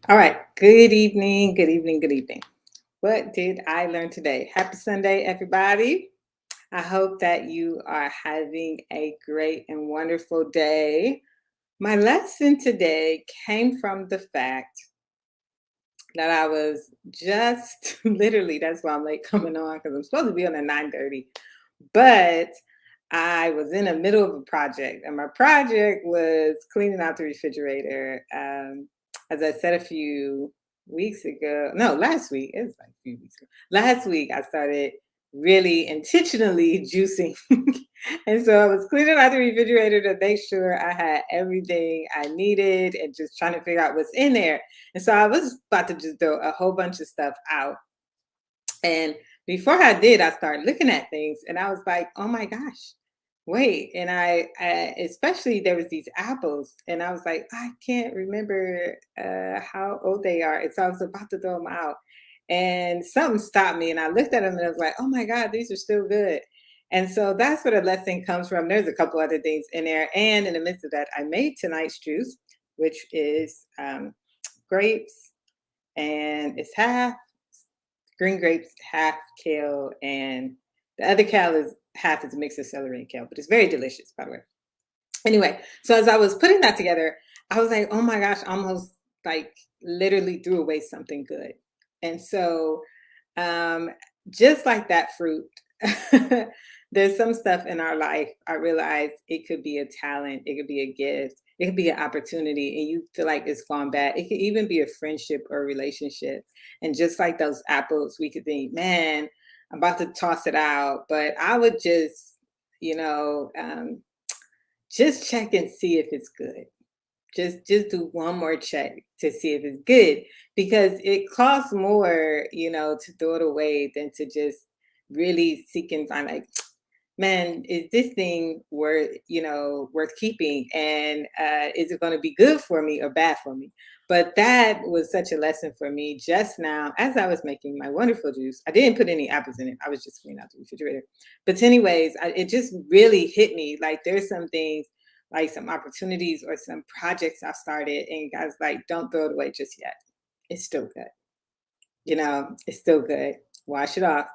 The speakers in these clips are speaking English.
All right. Good evening. Good evening. Good evening. What did I learn today? Happy Sunday, everybody. I hope that you are having a great and wonderful day. My lesson today came from the fact that I was just literally, that's why I'm late coming on because I'm supposed to be on at 9:30. But I was in the middle of a project, and my project was cleaning out the refrigerator. As I said a few weeks ago, no, last week, it was like a few weeks ago. Last week, I started really intentionally juicing. And so I was cleaning out the refrigerator to make sure I had everything I needed and just trying to figure out what's in there. And so I was about to just throw a whole bunch of stuff out. And before I did, I started looking at things and I was like, oh my gosh, wait. And I especially there was these apples and I was like, I can't remember how old they are. And so I was about to throw them out. And something stopped me and I looked at them and I was like, oh my God, these are still good. And so that's where the lesson comes from. There's a couple other things in there. And in the midst of that, I made tonight's juice, which is grapes, and it's half green grapes, half kale, and the other kale is half is a mix of celery and kale, but it's very delicious, by the way. Anyway, so as I was putting that together, I was like, oh my gosh, almost like literally threw away something good. And so, um, just like that fruit, there's some stuff in our life. I realize it could be a talent, it could be a gift, it could be an opportunity, and you feel like it's gone bad. It could even be a friendship or a relationship. And just like those apples, we could think, man, I'm about to toss it out. But I would just, you know, just check and see if it's good. Just do one more check to see if it's good because it costs more, to throw it away than to just really seek and find like, man, is this thing worth keeping? And is it going to be good for me or bad for me? But that was such a lesson for me just now as I was making my wonderful juice. I didn't put any apples in it. I was just cleaning out the refrigerator. But anyways, it just really hit me. Like there's some things, like some opportunities or some projects I started, and guys like, don't throw it away just yet. It's still good. It's still good. Wash it off,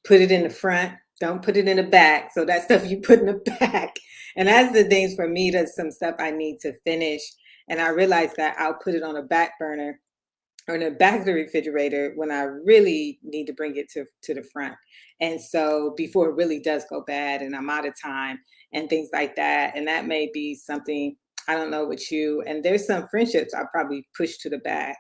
put it in the front, don't put it in the back. So that stuff you put in the back. And that's the things for me, that's some stuff I need to finish. And I realized that I'll put it on a back burner or in the back of the refrigerator when I really need to bring it to the front. And so before it really does go bad and I'm out of time and things like that. And that may be something, I don't know, with you. And there's some friendships I probably push to the back.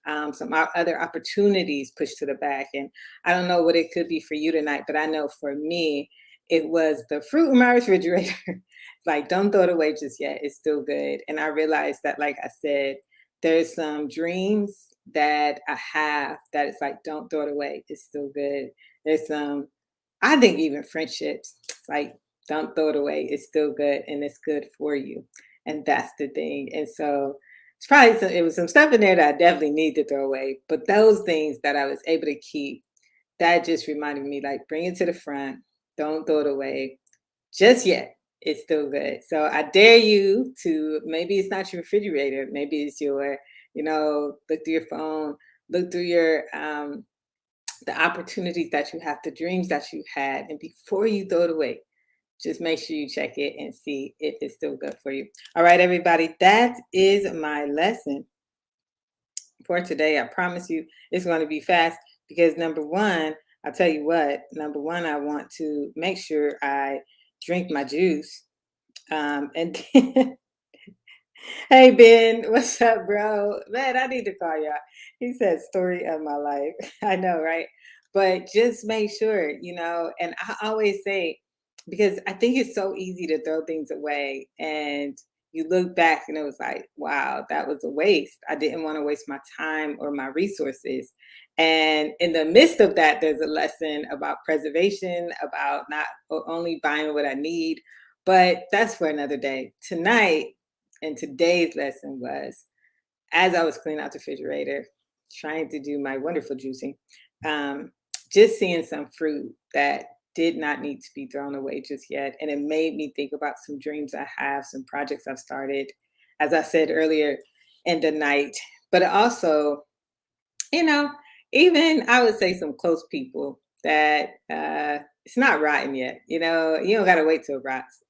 Some other opportunities pushed to the back. And I don't know what it could be for you tonight, but I know for me, it was the fruit in my refrigerator. Like, don't throw it away just yet. It's still good. And I realized that, like I said, there's some dreams that I have that it's like, don't throw it away. It's still good. There's some, I think even friendships, like, don't throw it away. It's still good and it's good for you. And that's the thing. And so it was some stuff in there that I definitely need to throw away. But those things that I was able to keep, that just reminded me like, bring it to the front. Don't throw it away just yet. It's still good. So I dare you to, maybe it's not your refrigerator, maybe it's your, look through your phone, look through your the opportunities that you have, the dreams that you had, and before you throw it away, just make sure you check it and see if it's still good for you. All right, everybody, that is my lesson for today. I promise you it's going to be fast because number one, I'll tell you what, number one, I want to make sure I drink my juice. And then, hey Ben, what's up, bro? Man, I need to call y'all. He said, story of my life. I know, right? But just make sure, and I always say, because I think it's so easy to throw things away and you look back and it was like, wow, that was a waste. I didn't want to waste my time or my resources. And in the midst of that, there's a lesson about preservation, about not only buying what I need, but that's for another day. Tonight, and today's lesson was, as I was cleaning out the refrigerator, trying to do my wonderful juicing, um, just seeing some fruit that did not need to be thrown away just yet. And it made me think about some dreams I have, some projects I've started, as I said earlier in the night. but also, you know, even I would say some close people that it's not rotten yet. You don't gotta wait till it rots.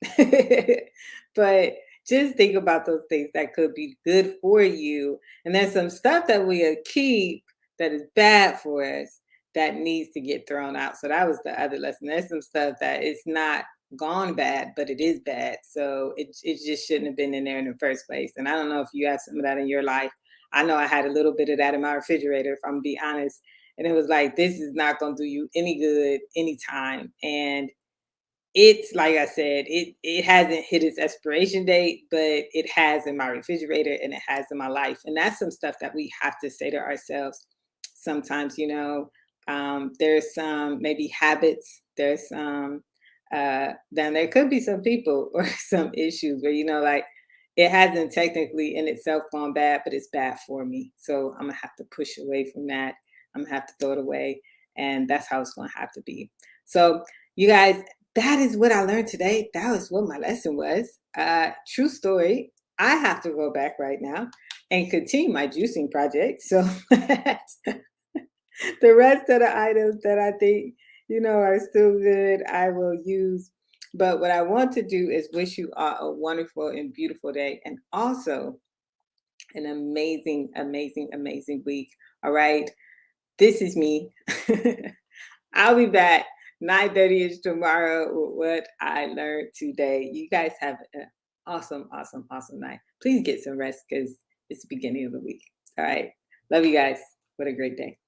But just think about those things that could be good for you. And there's some stuff that we keep that is bad for us that needs to get thrown out. So that was the other lesson. There's some stuff that is not gone bad, but it is bad. So it just shouldn't have been in there in the first place. And I don't know if you have some of that in your life. I know I had a little bit of that in my refrigerator, if I'm gonna be honest. And it was like, this is not gonna do you any good anytime. And it's like I said, it hasn't hit its expiration date, but it has in my refrigerator and it has in my life. And that's some stuff that we have to say to ourselves sometimes, there's some maybe habits, there's some then there could be some people or some issues where like it hasn't technically in itself gone bad, but it's bad for me. So I'm gonna have to push away from that. I'm gonna have to throw it away. And that's how it's gonna have to be. So you guys, that is what I learned today. That was what my lesson was. True story. I have to go back right now and continue my juicing project. So the rest of the items that I think, are still good, I will use. But what I want to do is wish you all a wonderful and beautiful day and also an amazing, amazing, amazing week. All right. This is me. I'll be back 9:30 ish tomorrow with what I learned today. You guys have an awesome, awesome, awesome night. Please get some rest because it's the beginning of the week. All right. Love you guys. What a great day.